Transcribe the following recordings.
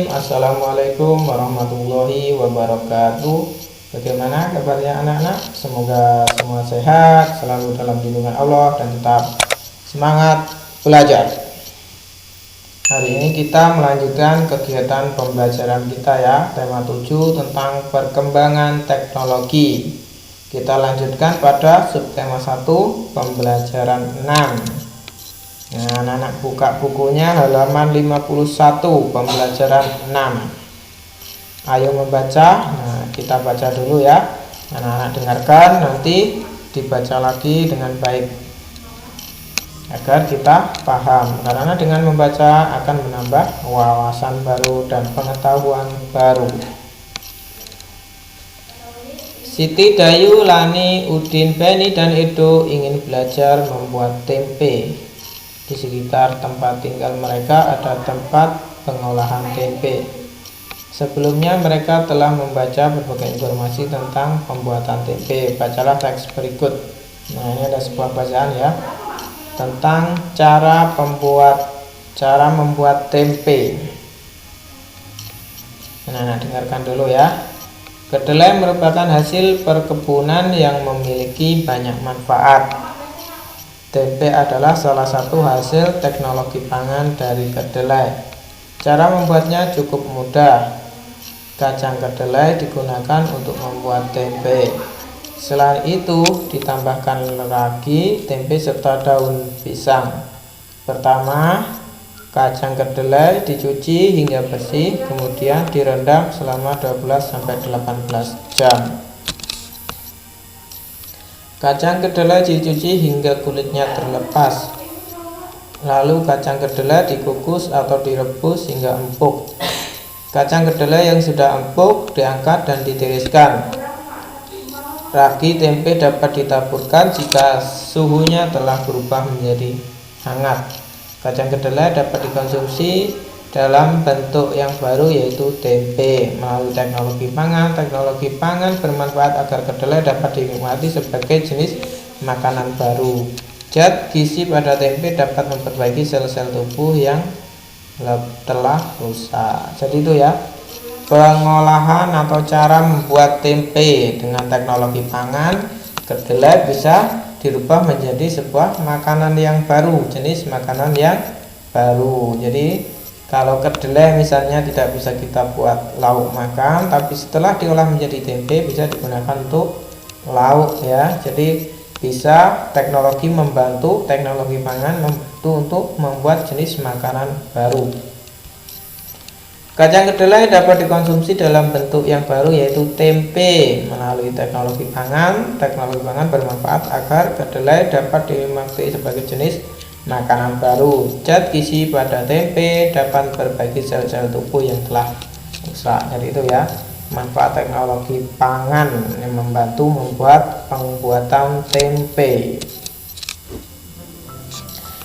Assalamualaikum warahmatullahi wabarakatuh. Bagaimana kabarnya anak-anak? Semoga semua sehat, selalu dalam lindungan Allah, dan tetap semangat belajar. Hari ini kita melanjutkan kegiatan pembelajaran kita ya. Tema 7 tentang perkembangan teknologi. Kita lanjutkan pada subtema 1 pembelajaran 6. Nah, anak-anak buka bukunya halaman 51 pembelajaran 6. Ayo membaca. Nah, kita baca dulu ya. Anak-anak dengarkan, nanti dibaca lagi dengan baik agar kita paham. Karena dengan membaca akan menambah wawasan baru dan pengetahuan baru. Siti, Dayu, Lani, Udin, Beni, dan Edo ingin belajar membuat tempe. Di sekitar tempat tinggal mereka ada tempat pengolahan tempe. Sebelumnya mereka telah membaca berbagai informasi tentang pembuatan tempe. Bacalah teks berikut. Nah, ini ada sebuah bacaan ya tentang cara membuat tempe. Nah, dengarkan dulu ya. Kedelai merupakan hasil perkebunan yang memiliki banyak manfaat. Tempe adalah salah satu hasil teknologi pangan dari kedelai. Cara membuatnya cukup mudah. Kacang kedelai digunakan untuk membuat tempe. Selain itu, ditambahkan ragi, tempe, serta daun pisang. Pertama, kacang kedelai dicuci hingga bersih, kemudian direndam selama 12-18 jam. Kacang kedelai dicuci hingga kulitnya terlepas. Lalu kacang kedelai dikukus atau direbus hingga empuk. Kacang kedelai yang sudah empuk diangkat dan ditiriskan. Ragi tempe dapat ditaburkan jika suhunya telah berubah menjadi hangat. Kacang kedelai dapat dikonsumsi dalam bentuk yang baru, yaitu tempe. Melalui teknologi pangan bermanfaat agar kedelai dapat dinikmati sebagai jenis makanan baru. Zat gizi pada tempe dapat memperbaiki sel-sel tubuh yang telah rusak. Jadi itu ya, pengolahan atau cara membuat tempe dengan teknologi pangan. Kedelai bisa dirubah menjadi sebuah makanan yang baru, jenis makanan yang baru. Jadi kalau kedelai misalnya tidak bisa kita buat lauk makan, tapi setelah diolah menjadi tempe bisa digunakan untuk lauk ya. Jadi bisa teknologi pangan membantu untuk membuat jenis makanan baru. Kacang kedelai dapat dikonsumsi dalam bentuk yang baru, yaitu tempe. Melalui teknologi pangan bermanfaat agar kedelai dapat dinikmati sebagai jenis makanan baru. Zat gizi pada tempe dapat memperbaiki sel-sel tubuh yang telah rusak. Jadi itu ya, manfaat teknologi pangan yang membantu membuat pembuatan tempe.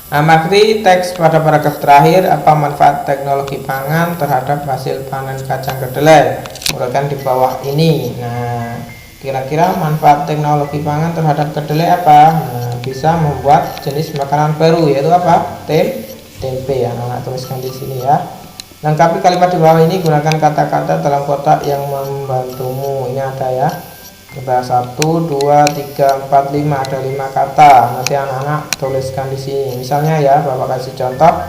Amati teks pada paragraf terakhir. Apa manfaat teknologi pangan terhadap hasil panen kacang kedelai? Uraikan di bawah ini. Nah, kira-kira manfaat teknologi pangan terhadap kedelai apa? Nah, bisa membuat jenis makanan baru, yaitu apa? Tempe. Anak-anak tuliskan di sini ya. Lengkapi kalimat di bawah ini, gunakan kata-kata dalam kotak yang membantumu. Ini ada ya. Kita 1, 2, 3, 4, 5, ada 5 kata. Nanti anak-anak tuliskan di sini. Misalnya ya, Bapak kasih contoh.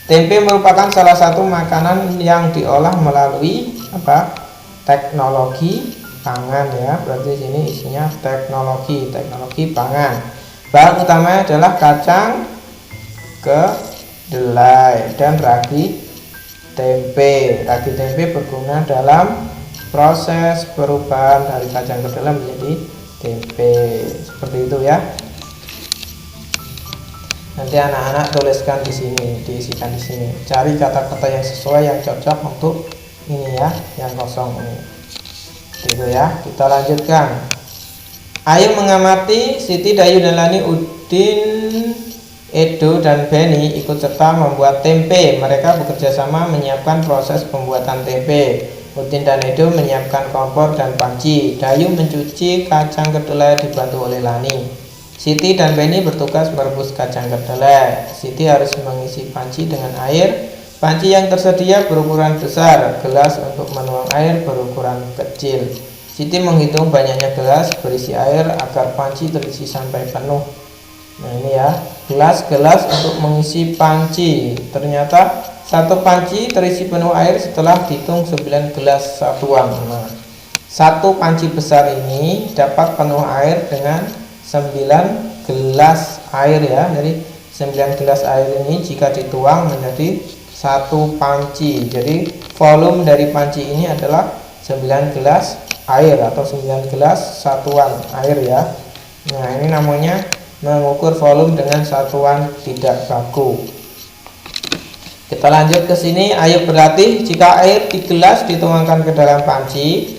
Tempe merupakan salah satu makanan yang diolah melalui apa? Teknologi pangan ya. Berarti sini isinya teknologi pangan. Bahan utamanya adalah kacang kedelai dan ragi tempe. Ragi tempe berguna dalam proses perubahan dari kacang kedelai menjadi tempe. Seperti itu ya. Nanti anak-anak tuliskan di sini, diisikan di sini. Cari kata-kata yang sesuai, yang cocok untuk ini ya, yang kosong ini. Itu ya. Kita lanjutkan. Ayo mengamati. Siti, Dayu, dan Lani, Udin, Edo, dan Beni ikut serta membuat tempe. Mereka bekerja sama menyiapkan proses pembuatan tempe. Udin dan Edo menyiapkan kompor dan panci. Dayu mencuci kacang kedelai dibantu oleh Lani. Siti dan Beni bertugas merebus kacang kedelai. Siti harus mengisi panci dengan air Panci yang tersedia berukuran besar, gelas untuk menuang air berukuran kecil. Siti menghitung banyaknya gelas berisi air agar panci terisi sampai penuh. Nah ini ya, gelas-gelas untuk mengisi panci. Ternyata satu panci terisi penuh air setelah dihitung 9 gelas satuan. Nah, satu panci besar ini dapat penuh air dengan 9 gelas air ya. Jadi 9 gelas air ini jika dituang menjadi satu panci. Jadi volume dari panci ini adalah 9 gelas air atau 9 gelas satuan air ya. Nah ini namanya mengukur volume dengan satuan tidak baku. Kita lanjut ke sini. Ayo berlatih, jika air di gelas dituangkan ke dalam panci,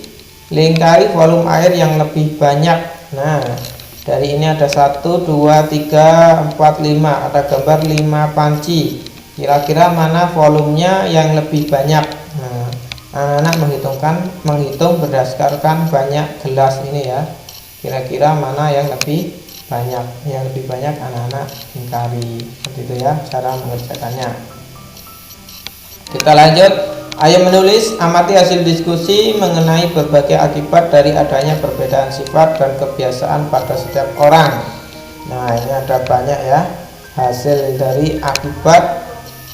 lingkari volume air yang lebih banyak. Nah dari ini ada 1, 2, 3, 4, 5, ada gambar 5 panci. Kira-kira mana volumenya yang lebih banyak? Nah, anak-anak menghitung berdasarkan banyak gelas ini ya. Kira-kira mana yang lebih banyak? Yang lebih banyak anak-anak lingkari. Seperti itu ya cara mengerjakannya. Kita lanjut. Ayo menulis, amati hasil diskusi mengenai berbagai akibat dari adanya perbedaan sifat dan kebiasaan pada setiap orang. Nah ini ada banyak ya hasil dari akibat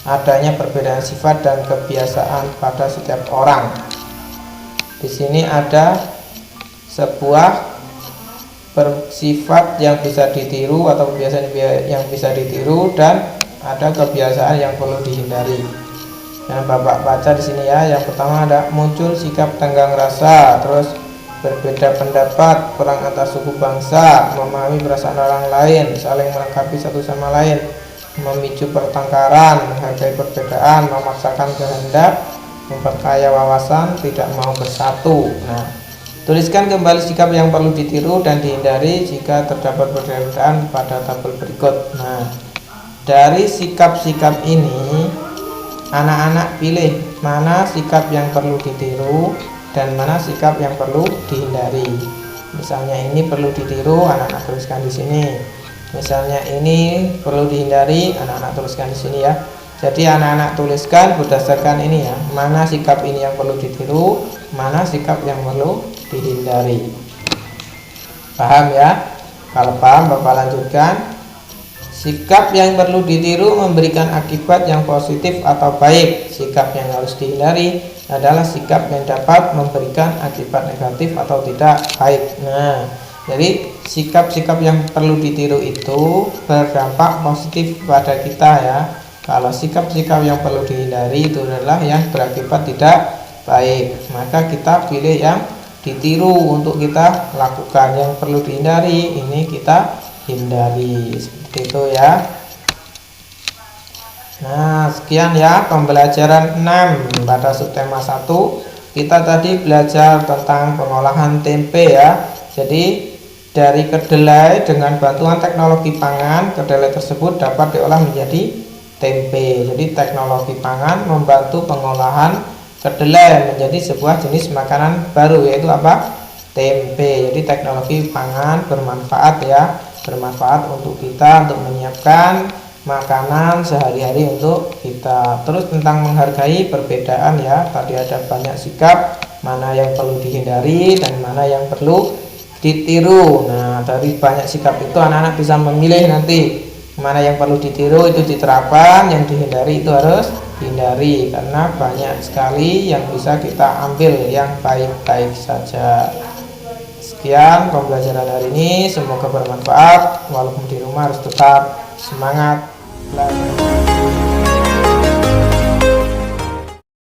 adanya perbedaan sifat dan kebiasaan pada setiap orang. Di sini ada sebuah sifat yang bisa ditiru atau kebiasaan yang bisa ditiru, dan ada kebiasaan yang perlu dihindari. Yang Bapak baca di sini ya. Yang pertama ada muncul sikap tenggang rasa, terus berbeda pendapat, perang antar suku bangsa, memahami perasaan orang lain, saling melengkapi satu sama lain, memicu pertengkaran, menghargai perbedaan, memaksakan kehendak, memperkaya wawasan, tidak mau bersatu. Nah, tuliskan kembali sikap yang perlu ditiru dan dihindari jika terdapat perbedaan pada tabel berikut. Nah, dari sikap-sikap ini anak-anak pilih mana sikap yang perlu ditiru dan mana sikap yang perlu dihindari. Misalnya ini perlu ditiru, anak-anak tuliskan di sini. Misalnya ini perlu dihindari, anak-anak tuliskan di sini ya. Jadi anak-anak tuliskan berdasarkan ini ya, mana sikap ini yang perlu ditiru, mana sikap yang perlu dihindari. Paham ya? Kalau paham, Bapak lanjutkan. Sikap yang perlu ditiru memberikan akibat yang positif atau baik. Sikap yang harus dihindari adalah sikap yang dapat memberikan akibat negatif atau tidak baik. Nah, jadi sikap-sikap yang perlu ditiru itu berdampak positif pada kita ya. Kalau sikap-sikap yang perlu dihindari itu adalah yang berakibat tidak baik, maka kita pilih yang ditiru untuk kita lakukan. Yang perlu dihindari ini kita hindari. Seperti itu ya. Nah sekian ya pembelajaran 6 pada subtema 1. Kita tadi belajar tentang pengolahan tempe ya. Jadi dari kedelai dengan bantuan teknologi pangan, kedelai tersebut dapat diolah menjadi tempe. Jadi teknologi pangan membantu pengolahan kedelai menjadi sebuah jenis makanan baru, yaitu apa? Tempe. Jadi teknologi pangan bermanfaat ya, bermanfaat untuk kita untuk menyiapkan makanan sehari-hari untuk kita. Terus tentang menghargai perbedaan ya, tadi ada banyak sikap, mana yang perlu dihindari dan mana yang perlu ditiru. Nah dari banyak sikap itu anak-anak bisa memilih nanti mana yang perlu ditiru itu diterapkan, yang dihindari itu harus dihindari, karena banyak sekali yang bisa kita ambil yang baik-baik saja. Sekian pembelajaran hari ini, semoga bermanfaat. Walaupun di rumah harus tetap semangat belajar.